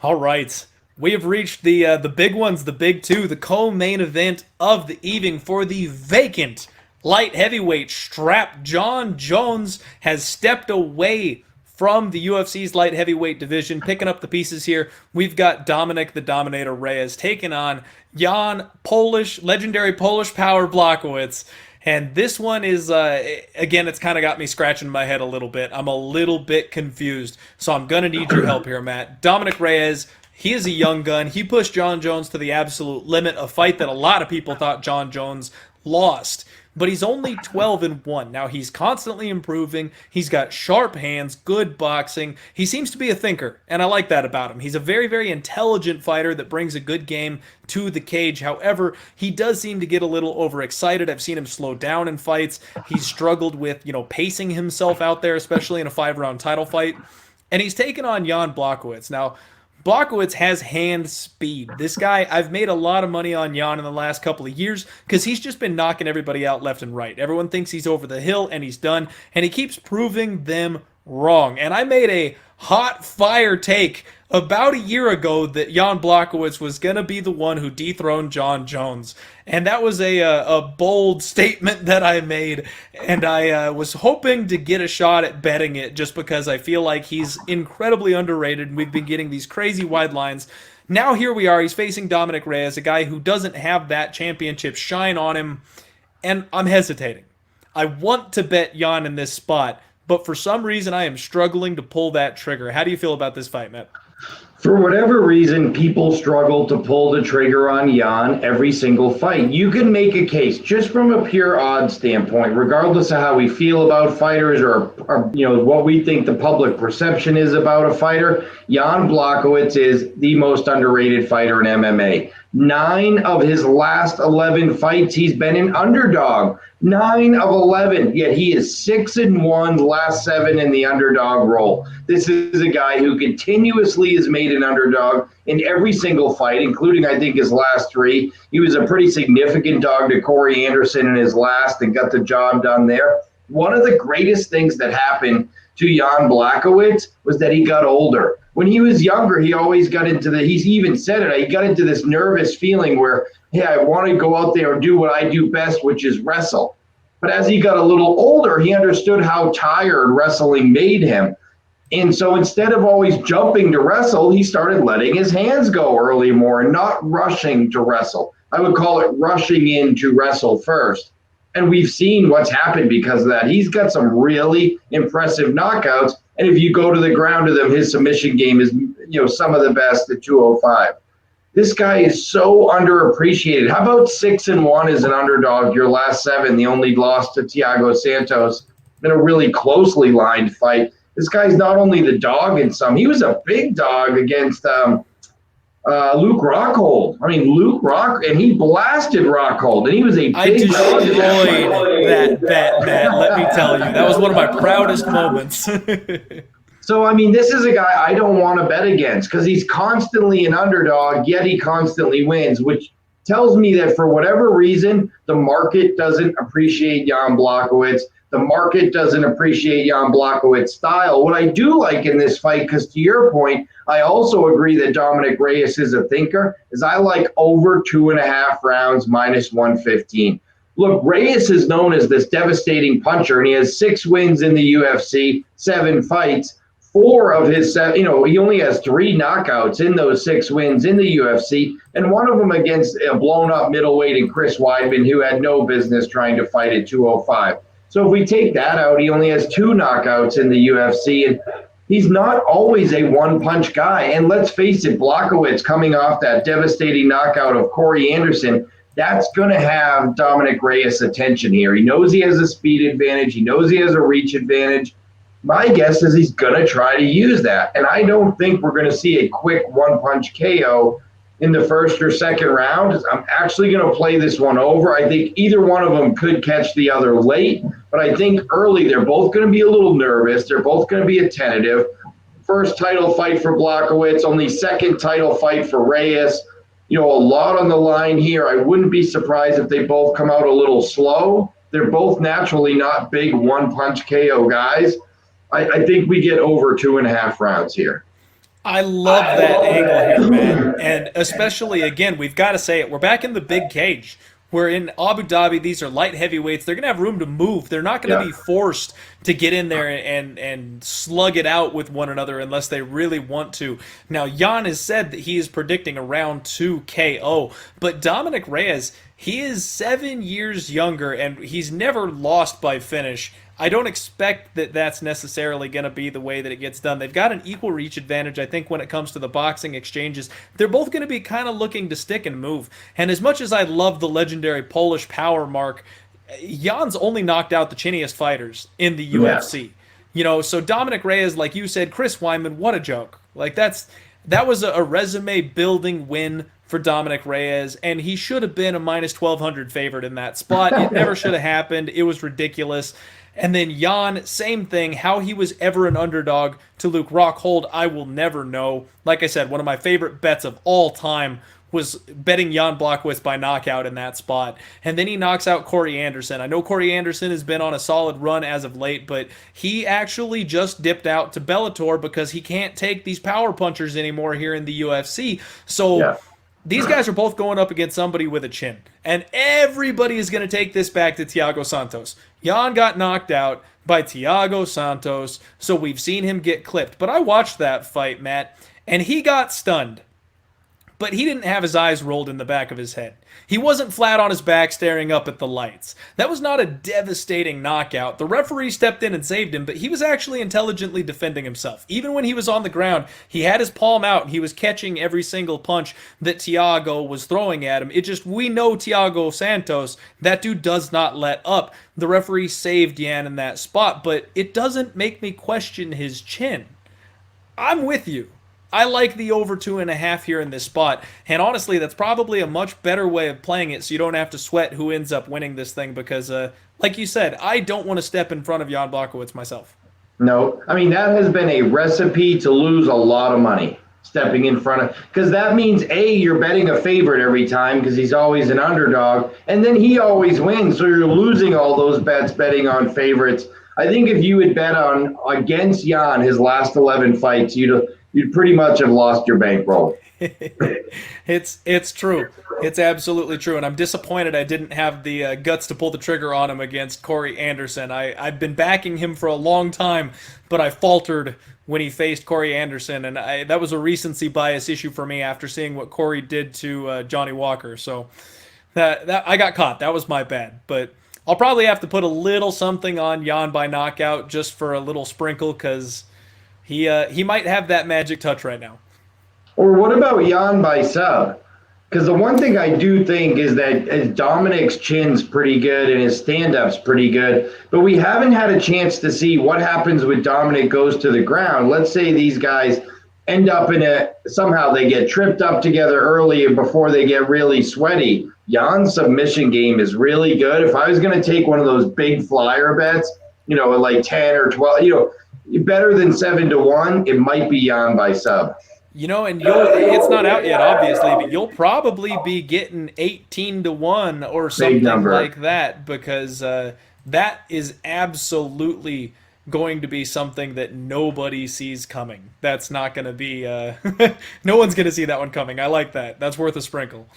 All right. We have reached the big ones, the big two, the co-main event of the evening for the vacant light heavyweight strap. John Jones has stepped away from the UFC's light heavyweight division. Picking up the pieces here, we've got Dominick the Dominator Reyes taking on legendary Polish power Blachowicz. And this one is, again, it's kind of got me scratching my head a little bit. I'm a little bit confused. So I'm going to need your help here, Matt. Dominick Reyes, he is a young gun. He pushed John Jones to the absolute limit, a fight that a lot of people thought John Jones lost. But he's only 12-1. Now, he's constantly improving. He's got sharp hands, good boxing. He seems to be a thinker, and I like that about him. He's a very, very intelligent fighter that brings a good game to the cage. However, he does seem to get a little overexcited. I've seen him slow down in fights. He's struggled with, pacing himself out there, especially in a 5-round title fight. And he's taken on Jan Blachowicz. Now, Blachowicz has hand speed. This guy, I've made a lot of money on Jan in the last couple of years because he's just been knocking everybody out left and right. Everyone thinks he's over the hill and he's done, and he keeps proving them wrong. And I made a hot fire take about a year ago that Jan Blachowicz was going to be the one who dethroned John Jones. And that was a bold statement that I made, and I was hoping to get a shot at betting it just because I feel like he's incredibly underrated, and we've been getting these crazy wide lines. Now here we are, he's facing Dominick Reyes, a guy who doesn't have that championship shine on him, and I'm hesitating. I want to bet Jan in this spot, but for some reason I am struggling to pull that trigger. How do you feel about this fight, Matt? For whatever reason, people struggle to pull the trigger on Jan every single fight. You can make a case just from a pure odds standpoint, regardless of how we feel about fighters or what we think the public perception is about a fighter. Jan Blachowicz is the most underrated fighter in MMA. 9 of his last 11 fights, he's been an underdog. 9 of 11, yet he is 6-1, last 7 in the underdog role. This is a guy who continuously is made an underdog in every single fight, including, I think, his last 3. He was a pretty significant dog to Corey Anderson in his last and got the job done there. One of the greatest things that happened to Jan Blachowicz was that he got older. When he was younger, he always got into he's even said it, he got into this nervous feeling where, hey, I want to go out there and do what I do best, which is wrestle. But as he got a little older, he understood how tired wrestling made him. And so instead of always jumping to wrestle, he started letting his hands go early more and not rushing to wrestle. I would call it rushing in to wrestle first. And we've seen what's happened because of that. He's got some really impressive knockouts. And if you go to the ground of them, his submission game is, some of the best at 205. This guy is so underappreciated. How about 6-1 as an underdog? Your last 7, the only loss to Thiago Santos in a really closely lined fight. This guy's not only the dog in some, he was a big dog against Luke Rockhold. I mean, and he blasted Rockhold, and he was a big I dog. destroyed that bet, Matt. Let me tell you, that was one of my proudest moments. So, I mean, this is a guy I don't want to bet against because he's constantly an underdog, yet he constantly wins, which tells me that for whatever reason, the market doesn't appreciate Jan Blachowicz. The market doesn't appreciate Jan Blachowicz's style. What I do like in this fight, because to your point, I also agree that Dominick Reyes is a thinker, is I like over 2.5 rounds minus 115. Look, Reyes is known as this devastating puncher, and he has 6 wins in the UFC, 7 fights. 4 of his, he only has 3 knockouts in those 6 wins in the UFC, and one of them against a blown-up middleweight in Chris Weidman, who had no business trying to fight at 205. So if we take that out, he only has 2 knockouts in the UFC, and he's not always a one-punch guy. And let's face it, Blachowicz coming off that devastating knockout of Corey Anderson, that's going to have Dominick Reyes' attention here. He knows he has a speed advantage. He knows he has a reach advantage. My guess is he's going to try to use that. And I don't think we're going to see a quick one-punch KO in the first or second round. I'm actually going to play this one over. I think either one of them could catch the other late. But I think early they're both going to be a little nervous. They're both going to be attentive. First title fight for Blachowicz, only second title fight for Reyes. A lot on the line here. I wouldn't be surprised if they both come out a little slow. They're both naturally not big one-punch KO guys. I think we get over 2.5 rounds here. I love that angle here, Matt. And especially, again, we've got to say it. We're back in the big cage. We're in Abu Dhabi. These are light heavyweights. They're going to have room to move. They're not going to Yeah. be forced to get in there and slug it out with one another unless they really want to. Now, Jan has said that he is predicting a round 2 KO, but Dominick Reyes, he is 7 years younger and he's never lost by finish. I don't expect that that's necessarily going to be the way that it gets done. They've got an equal reach advantage, I think, when it comes to the boxing exchanges. They're both going to be kind of looking to stick and move. And as much as I love the legendary Polish power mark, Jan's only knocked out the chinniest fighters in the UFC. You know, so Dominick Reyes, like you said, Chris Wyman, what a joke. Like that was a resume building win for Dominick Reyes, and he should have been a minus 1,200 favorite in that spot. It never should have happened. It was ridiculous. And then Jan, same thing. How he was ever an underdog to Luke Rockhold, I will never know. Like I said, one of my favorite bets of all time was betting Jan Blachowicz by knockout in that spot. And then he knocks out Corey Anderson. I know Corey Anderson has been on a solid run as of late, but he actually just dipped out to Bellator because he can't take these power punchers anymore here in the UFC. So Yeah. these guys are both going up against somebody with a chin. And everybody is going to take this back to Thiago Santos. Jan got knocked out by Thiago Santos, so we've seen him get clipped. But I watched that fight, Matt, and he got stunned. But he didn't have his eyes rolled in the back of his head. He wasn't flat on his back staring up at the lights. That was not a devastating knockout. The referee stepped in and saved him, but he was actually intelligently defending himself. Even when he was on the ground, he had his palm out and he was catching every single punch that Thiago was throwing at him. It just, we know Thiago Santos, that dude does not let up. The referee saved Jan in that spot, but it doesn't make me question his chin. I'm with you. I like the over 2.5 here in this spot. And honestly, that's probably a much better way of playing it so you don't have to sweat who ends up winning this thing because, like you said, I don't want to step in front of Jan Blachowicz myself. No, I mean, that has been a recipe to lose a lot of money stepping in front of, because that means A, you're betting a favorite every time because he's always an underdog, and then he always wins. So you're losing all those bets betting on favorites. I think if you would bet on against Jan his last 11 fights, you'd pretty much have lost your bankroll. It's true. It's absolutely true, and I'm disappointed I didn't have the guts to pull the trigger on him against Corey Anderson. I've been backing him for a long time, but I faltered when he faced Corey Anderson, and that was a recency bias issue for me after seeing what Corey did to Johnny Walker. So that I got caught. That was my bad, but I'll probably have to put a little something on Jan by knockout just for a little sprinkle because he might have that magic touch right now. Or what about Jan by sub? Because the one thing I do think is that Dominic's chin's pretty good and his stand-up's pretty good, but we haven't had a chance to see what happens when Dominic goes to the ground. Let's say these guys end up somehow they get tripped up together early before they get really sweaty. Jan's submission game is really good. If I was going to take one of those big flyer bets, like 10 or 12, better than 7-1, it might be Jan by sub. And it's not out yet, obviously, but you'll probably be getting 18-1 or something like that because that is absolutely going to be something that nobody sees coming. That's not going to be, no one's going to see that one coming. I like that. That's worth a sprinkle.